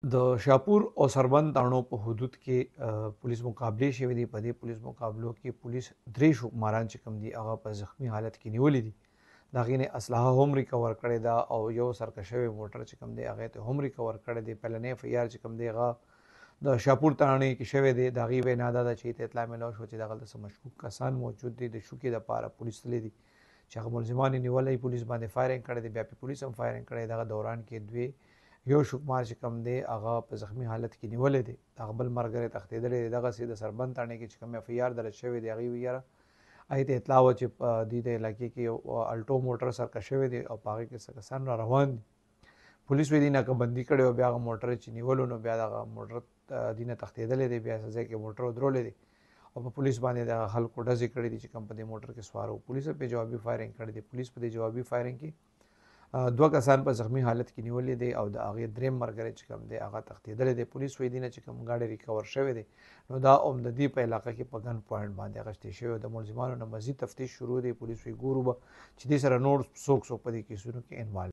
د شاپور او سربند تاڼو په حدود کې پولیس مقابلې شوې دي. په دې پولیس مقابلو کې پولیس 3 شوکماران چې کوم دي هغه په زخمی حالت کې نیولې دي. د هغې نه اسلحه هم ریکور کړې ده او یو سرکش شوی موټر چې کوم دی هغې ته هم ریکور کړی دی. پهلنی اف ای آر چې کوم دی هغه د شاپور تاڼې کې شوی دی. د هغې وینا دا ده چې ته اطلاع میلاو شوه چې دغلته څه مشکوک کسان موجود دي. د شوکې دپاره پولیس تللی دي چې هغه ملزمان یې نیولی. پولیس باندې فایرنګ کړی دی. بیا پې پولیس هم فایرنګ کړی. دغه دوران کې دوی یو شوکمار چې کوم دی هغه په زخمی حالت کې نیولی دی. هغه بل ملګری تښتېدلی دی. دغسې د سربند تاڼې کې چې کوم اف ای آر درج شوی دی هغې ویي یاره هغې ته اطلاع وه چې په دې د علاقې کې یو الټو موټر سرکش شوی دی او په هغې کې څه کسان را روان دي. پولیس وایي دې ناکهبندي کړې وه. بیا هغه موټر چې نیولو نو بیا دغه موټر دې نه تښتېدلی دی. بیا ځای کې موټر ودرولی دی او په پولیس باندې دغه خلکو ډزې کړي دي چې کوم په دې موټر کې سوار وو. پولیس هم پې جوابي فایرنګ کړی دی. پولیس په دې جوابي فایرنګ کې 2 کسان په زخمی حالت کې نیولې دي او د هغې دریم ملګری چې کوم دی هغه تښتېدلی دی. پولیس وایي دې نه چې کوم ګاډی ریکور شوی دی نو دا هم د دې په علاقه کې په ګن پوینټ باندې اخیستې شوی. د ملزمانو نه مزید تفتیش شروع دی. پولیس وایي ګورو به چې دې سره نور څوک په دې کیسونو کې انوالو